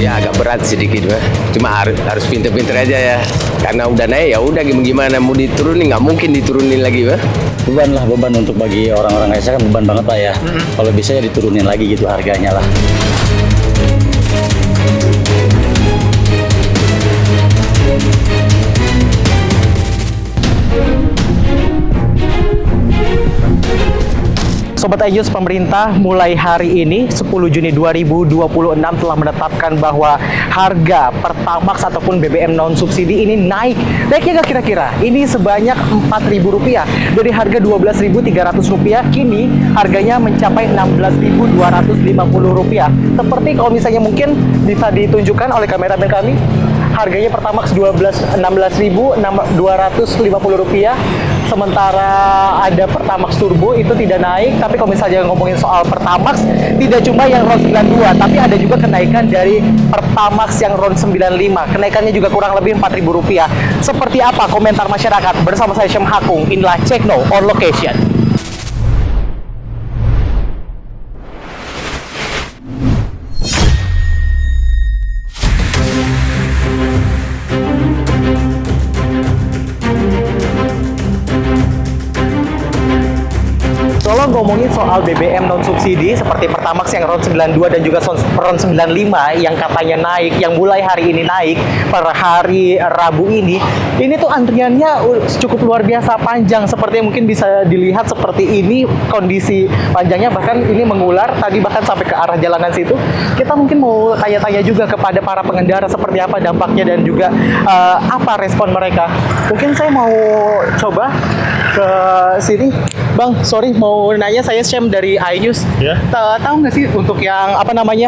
Ya agak berat sedikit, Pak. Cuma harus pinter-pinter aja ya. Karena udah naik ya udah gimana mau diturunin, nggak mungkin diturunin lagi, Pak. Beban untuk bagi orang-orang kayak saya kan beban banget Pak ya. Kalau bisa ya diturunin lagi gitu harganya lah. Sobat iNews, pemerintah mulai hari ini 10 Juni 2026 telah menetapkan bahwa harga Pertamax ataupun BBM non subsidi ini naik. Naiknya nggak kira-kira? Ini sebanyak Rp4.000. Dari harga Rp12.300 kini harganya mencapai Rp16.250. Seperti kalau misalnya mungkin bisa ditunjukkan oleh kameramen kami, harganya Pertamax Rp16.250. Sementara ada Pertamax Turbo itu tidak naik. Tapi kalau misalnya ngomongin soal Pertamax, tidak cuma yang RON 92, tapi ada juga kenaikan dari Pertamax yang RON 95. Kenaikannya juga kurang lebih Rp4.000. Seperti apa komentar masyarakat? Bersama saya Syam Hakung, inilah Check Now on Location. Kalau ngomongin soal BBM non subsidi seperti Pertamax yang RON 92 dan juga RON 95 yang katanya naik, yang mulai hari ini naik per hari Rabu ini tuh antriannya cukup luar biasa panjang. Seperti yang mungkin bisa dilihat seperti ini kondisi panjangnya, bahkan ini mengular tadi bahkan sampai ke arah jalanan situ. Kita mungkin mau tanya-tanya juga kepada para pengendara seperti apa dampaknya dan juga apa respon mereka. Mungkin saya mau coba ke sini. Bang, sorry mau nanya, saya Syam dari iNews. Ya. Tahu nggak sih untuk yang apa namanya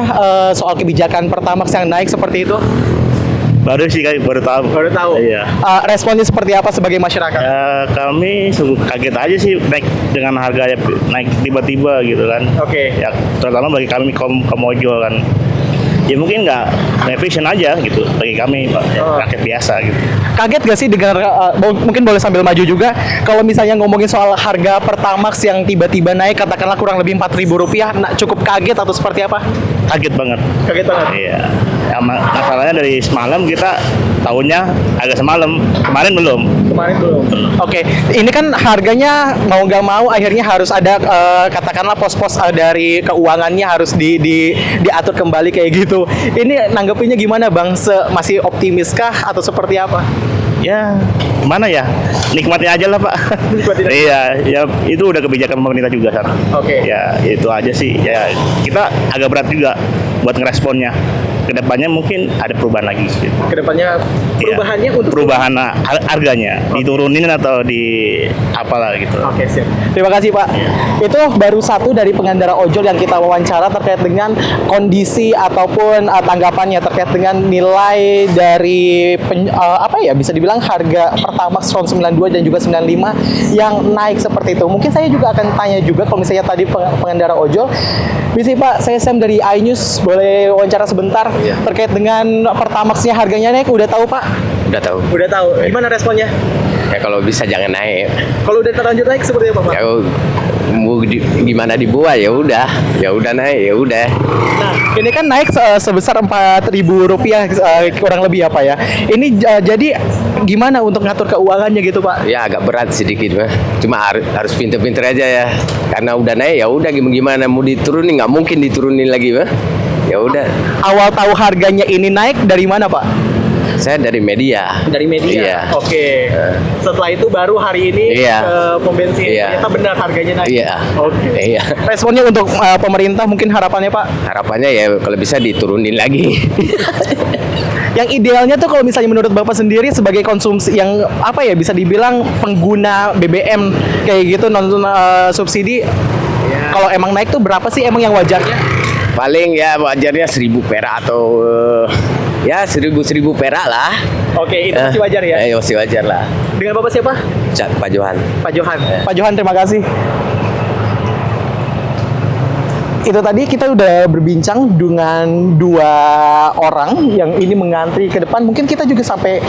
soal kebijakan Pertamax yang naik seperti itu? Baru sih kami baru tahu. Baru tahu. Iya. Responnya seperti apa sebagai masyarakat? Ya, kami sungguh kaget aja sih naik dengan harganya naik tiba-tiba gitu kan. Oke. Ya, terutama bagi kami kaum ojol kan. Ya mungkin nggak efisien aja gitu bagi kami Pak, rakyat biasa gitu. Kaget gak sih dengar, mungkin boleh sambil maju juga, kalau misalnya ngomongin soal harga Pertamax yang tiba-tiba naik katakanlah kurang lebih Rp4.000, cukup kaget atau seperti apa? Kaget banget. Kaget banget? Iya. Ya, masalahnya dari semalam kita tahunya agak semalam, kemarin belum. Kemarin belum. Oke, ini kan harganya mau nggak mau akhirnya harus ada katakanlah pos-pos dari keuangannya harus diatur kembali kayak gitu. Ini nanggepinnya gimana Bang? Masih optimiskah atau seperti apa? Ya, gimana ya? Nikmatin aja lah Pak. Nikmatin aja. Iya, ya itu udah kebijakan pemerintah juga kan. Oke. Ya, itu aja sih. Ya, kita agak berat juga buat ngeresponnya. Kedepannya mungkin ada perubahan lagi. Gitu. Kedepannya perubahannya ya, untuk perubahan harganya diturunin atau di apalah gitu. Oke, siap. Terima kasih Pak. Ya. Itu baru satu dari pengendara ojol yang kita wawancara terkait dengan kondisi ataupun tanggapannya terkait dengan nilai dari apa ya bisa dibilang harga Pertamax RON 92 dan juga 95 yang naik seperti itu. Mungkin saya juga akan tanya juga kalau misalnya tadi pengendara ojol. Bisa Pak, saya Sam dari iNews, boleh wawancara sebentar terkait dengan Pertamax-nya harganya naik, udah tahu Pak? Udah tahu. Udah tahu. Gimana responnya? Ya kalau bisa jangan naik. Kalau udah terlanjur naik seperti apa Pak? Ya mau gimana dibuat ya udah naik ya udah. Nah, ini kan naik sebesar Rp4.000 kurang lebih apa ya? Ini jadi gimana untuk ngatur keuangannya gitu Pak? Ya agak berat sedikit, Pak. Cuma harus pinter-pinter aja ya. Karena udah naik ya udah gimana mau diturunin, nggak mungkin diturunin lagi, Pak. Ya udah. Awal tahu harganya ini naik dari mana Pak? Saya dari media. Dari media. Iya. Oke. Setelah itu baru hari ini Iya. ke pom bensin. Iya. Ternyata benar harganya naik. Iya. Oke. Iya. Responnya untuk pemerintah mungkin harapannya Pak? Harapannya ya kalau bisa diturunin lagi. Yang idealnya tuh kalau misalnya menurut Bapak sendiri sebagai konsumsi yang apa ya bisa dibilang pengguna BBM kayak gitu non subsidi, kalau emang naik tuh berapa sih emang yang wajarnya? Paling ya wajarnya 1.000 perak atau ya 1.000 perak lah. Oke, itu masih wajar ya? Masih wajar lah. Dengan Bapak siapa? Pak Johan. Pak Johan. Pak Johan, terima kasih. Itu tadi kita udah berbincang dengan dua orang yang ini mengantri ke depan. Mungkin kita juga sampai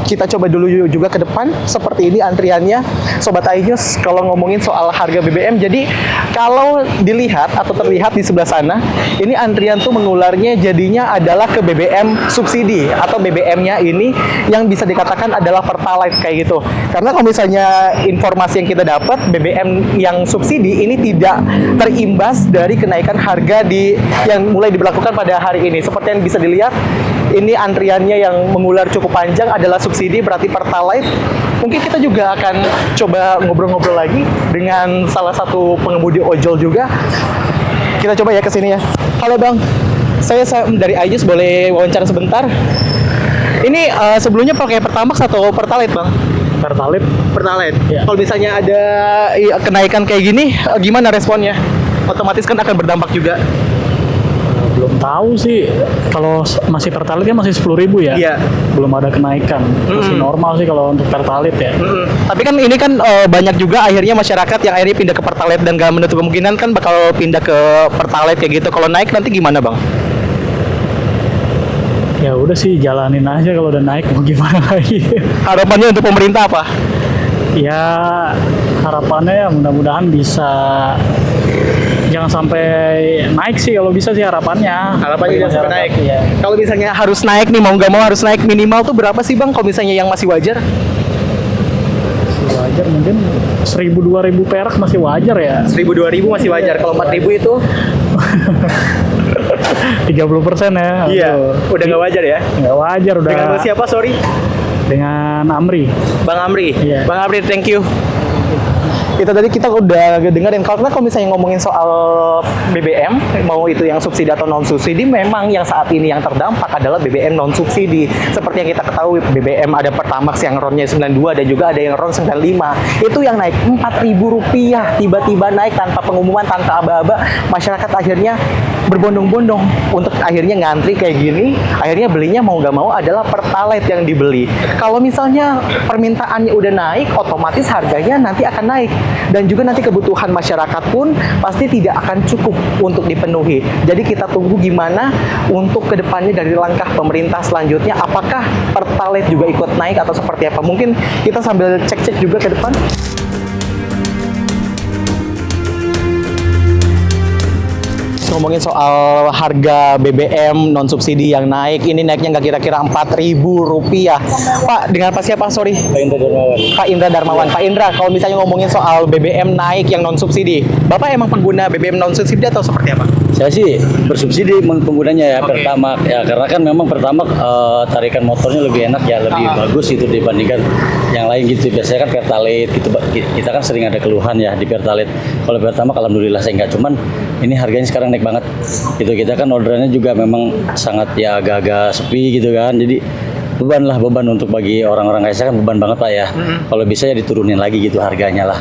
kita coba dulu juga ke depan. Seperti ini antriannya, Sobat iNews, kalau ngomongin soal harga BBM. Jadi kalau dilihat atau terlihat di sebelah sana, ini antrian tuh mengularnya jadinya adalah ke BBM subsidi atau BBM-nya ini yang bisa dikatakan adalah Pertalite kayak gitu. Karena kalau misalnya informasi yang kita dapat, BBM yang subsidi ini tidak terimbas dari kenaikan harga yang mulai diberlakukan pada hari ini. Seperti yang bisa dilihat, ini antriannya yang mengular cukup panjang adalah subsidi, berarti Pertalite. Mungkin kita juga akan coba ngobrol-ngobrol lagi dengan salah satu pengemudi ojol juga. Kita coba ya ke sini ya. Halo Bang, saya dari iNews, boleh wawancara sebentar? Ini sebelumnya pakai Pertamax atau Pertalite Bang? Pertalite. Pertalite. Ya. Kalau misalnya ada kenaikan kayak gini, gimana responnya? Otomatis kan akan berdampak juga. Belum tahu sih, kalau masih Pertalite kan masih 10.000 ya. Iya. Belum ada kenaikan. Masih normal sih kalau untuk Pertalite ya. Tapi kan ini kan banyak juga akhirnya masyarakat yang akhirnya pindah ke Pertalite dan gak menutup kemungkinan kan bakal pindah ke Pertalite kayak gitu. Kalau naik nanti gimana Bang? Ya udah sih, jalanin aja, kalau udah naik mau gimana lagi. Harapannya untuk pemerintah apa? Ya harapannya ya mudah-mudahan bisa jangan sampai naik sih, kalau bisa sih harapannya. Harapannya jangan sampai naik. Iya. Kalau misalnya harus naik nih, mau nggak mau harus naik, minimal tuh berapa sih Bang? Kalau misalnya yang masih wajar? Wajar mungkin 1.000-2.000 perak masih wajar ya. 1.000-2.000 masih wajar. Kalau 4.000 itu 30% ya. iya, Aduh. udah nggak wajar ya? Nggak wajar udah. Dengan siapa, sorry? Dengan Amri. Bang Amri. Iya. Bang Amri, thank you. Itu tadi kita udah dengerin, karena kalau misalnya ngomongin soal BBM, mau itu yang subsidi atau non subsidi, memang yang saat ini yang terdampak adalah BBM non subsidi. Seperti yang kita ketahui, BBM ada Pertamax yang RON-nya 92 dan juga ada yang RON 95. Itu yang naik Rp4.000, tiba-tiba naik tanpa pengumuman, tanpa aba-aba. Masyarakat akhirnya berbondong-bondong untuk akhirnya ngantri kayak gini. Akhirnya belinya mau nggak mau adalah Pertalite yang dibeli. Kalau misalnya permintaannya udah naik, otomatis harganya nanti akan naik. Dan juga nanti kebutuhan masyarakat pun pasti tidak akan cukup untuk dipenuhi. Jadi kita tunggu gimana untuk kedepannya dari langkah pemerintah selanjutnya. Apakah Pertalite juga ikut naik atau seperti apa? Mungkin kita sambil cek-cek juga ke depan. Ngomongin soal harga BBM non subsidi yang naik, ini naiknya nggak kira-kira Rp4.000. Pak, dengan Pak siapa? Sorry. Pak Indra Darmawan. Pak Indra Darmawan. Pak Indra, kalau misalnya ngomongin soal BBM naik yang non subsidi, Bapak emang pengguna BBM non subsidi atau seperti apa? Saya sih bersubsidi penggunanya ya. Oke. Pertamax ya, karena kan memang Pertamax tarikan motornya lebih enak ya, lebih bagus itu dibandingkan yang lain gitu. Biasanya kan Pertalite gitu, kita kan sering ada keluhan ya di Pertalite. Kalau Pertamax alhamdulillah saya enggak, cuman ini harganya sekarang naik banget gitu. Kita kan orderannya juga memang sangat ya agak-agak sepi gitu kan, jadi beban untuk bagi orang-orang kayak saya kan beban banget Pak ya. Kalau bisa ya diturunin lagi gitu harganya lah.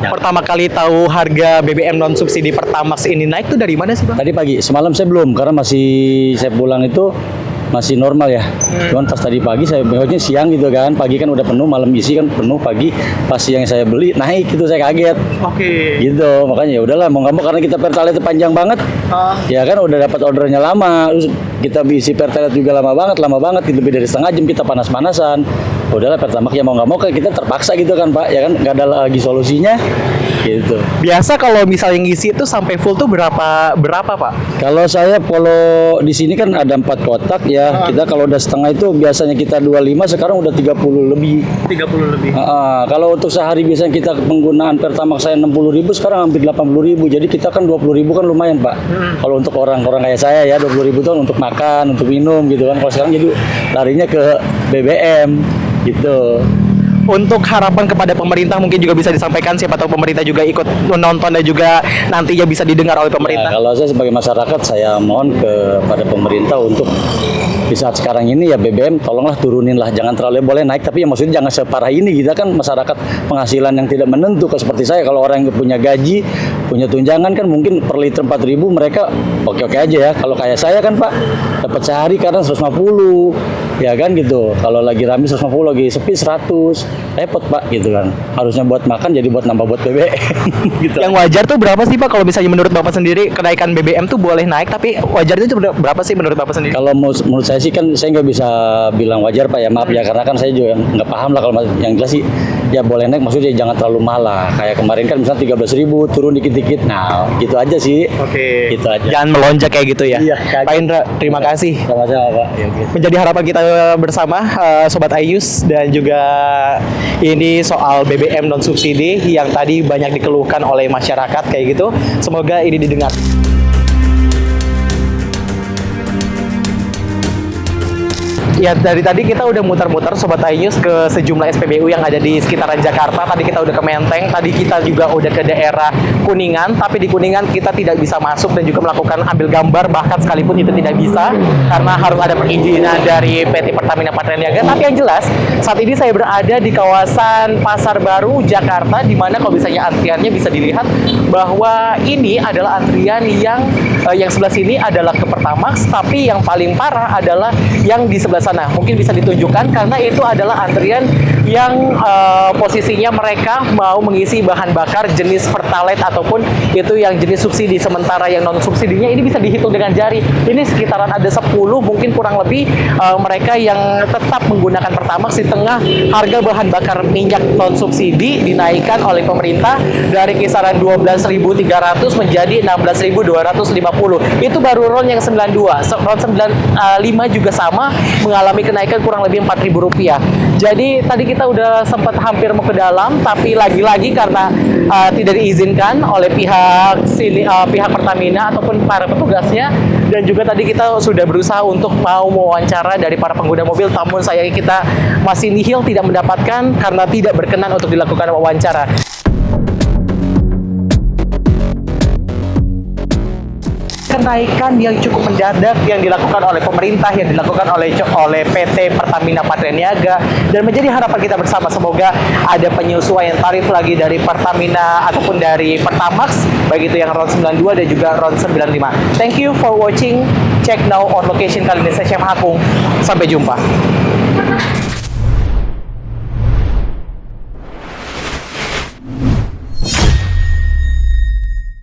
Ya. Pertama kali tahu harga BBM non subsidi Pertamax ini naik tuh dari mana sih Bang? Tadi pagi, semalam saya belum karena saya pulang itu masih normal ya. Cuman pas tadi pagi saya belinya siang gitu kan. Pagi kan udah penuh, malam isi kan penuh, pagi pas siang saya beli naik gitu, saya kaget. Oke. Gitu, makanya ya udahlah mau nggak mau karena kita Pertalite itu panjang banget. Ya kan udah dapat ordernya lama. Terus kita isi Pertalite juga lama banget gitu, lebih dari setengah jam kita panas-panasan. Udahlah Pertamax ya mau nggak mau kan kita terpaksa gitu kan Pak, ya kan nggak ada lagi solusinya gitu. Biasa kalau misalnya ngisi itu sampai full tuh berapa Pak? Kalau di sini kan ada 4 kotak ya. Kita kalau udah setengah itu biasanya kita 25, sekarang udah 30 lebih. 30 lebih. Kalau untuk sehari biasanya kita penggunaan Pertamax saya 60.000, sekarang hampir 80.000. Jadi kita kan 20.000 kan lumayan Pak. Kalau untuk orang-orang kayak saya ya 20.000 itu untuk makan, untuk minum gitu kan. Kalau sekarang jadi larinya ke BBM gitu. Untuk harapan kepada pemerintah mungkin juga bisa disampaikan, siapa tahu pemerintah juga ikut menonton dan juga nantinya bisa didengar oleh pemerintah. Ya, kalau saya sebagai masyarakat saya mohon kepada pemerintah untuk di saat sekarang ini ya BBM tolonglah turunin lah, jangan terlalu boleh naik tapi ya maksudnya jangan separah ini. Kita kan masyarakat penghasilan yang tidak menentu, seperti saya kalau orang yang punya gaji, punya tunjangan kan mungkin per liter 4.000 mereka oke-oke aja ya. Kalau kayak saya kan Pak dapat sehari kadang 150 Ya kan gitu. Kalau lagi rame 150, lagi sepi 100. Repot Pak gitu kan. Harusnya buat makan jadi buat nambah buat BBM gitu. Yang wajar tuh berapa sih Pak kalau misalnya menurut Bapak sendiri kenaikan BBM tuh boleh naik tapi wajar itu berapa sih menurut Bapak sendiri? Kalau menurut saya sih kan saya nggak bisa bilang wajar Pak ya, maaf ya, karena kan saya juga nggak paham lah. Kalau yang jelas sih ya boleh naik, maksudnya jangan terlalu mahal lah. Kayak kemarin kan misalnya 13.000 turun dikit-dikit, nah gitu aja sih. Oke. Gitu aja. Jangan melonjak kayak gitu ya. Iya, Pak Indra, terima kasih. Sama-sama Pak. Ya, oke. Menjadi harapan kita bersama Sobat Ayus, dan juga ini soal BBM non subsidi yang tadi banyak dikeluhkan oleh masyarakat kayak gitu. Semoga ini didengar. Ya, dari tadi kita udah muter-muter Sobat iNews ke sejumlah SPBU yang ada di sekitaran Jakarta. Tadi kita udah ke Menteng, tadi kita juga udah ke daerah Kuningan, tapi di Kuningan kita tidak bisa masuk dan juga melakukan ambil gambar, bahkan sekalipun itu tidak bisa karena harus ada perizinan dari PT Pertamina Patraniaga. Tapi yang jelas, saat ini saya berada di kawasan Pasar Baru, Jakarta, di mana kalau misalnya antriannya bisa dilihat bahwa ini adalah antrian yang sebelah sini adalah ke Pertamax, tapi yang paling parah adalah yang di sebelah sana. Mungkin bisa ditunjukkan karena itu adalah antrian yang posisinya mereka mau mengisi bahan bakar jenis Pertalite ataupun itu yang jenis subsidi, sementara yang non subsidinya ini bisa dihitung dengan jari. Ini sekitaran ada 10 mungkin kurang lebih mereka yang tetap menggunakan Pertamax di tengah harga bahan bakar minyak non subsidi dinaikkan oleh pemerintah dari kisaran 12.300 menjadi 16.250. Itu baru RON yang 92. RON 95 juga sama mengalami kenaikan kurang lebih Rp4.000. Jadi tadi kita udah sempat hampir mau ke dalam, tapi lagi-lagi karena tidak diizinkan oleh pihak Pertamina ataupun para petugasnya, dan juga tadi kita sudah berusaha untuk mau mewawancara dari para pengguna mobil, namun sayangnya kita masih nihil, tidak mendapatkan karena tidak berkenan untuk dilakukan wawancara. Kenaikan yang cukup mendadak yang dilakukan oleh pemerintah, yang dilakukan oleh PT Pertamina Patraniaga, dan menjadi harapan kita bersama semoga ada penyesuaian tarif lagi dari Pertamina ataupun dari Pertamax, baik itu yang RON 92 dan juga RON 95. Thank you for watching. Check now on location kali ini saya Syekh Hakung. Sampai jumpa.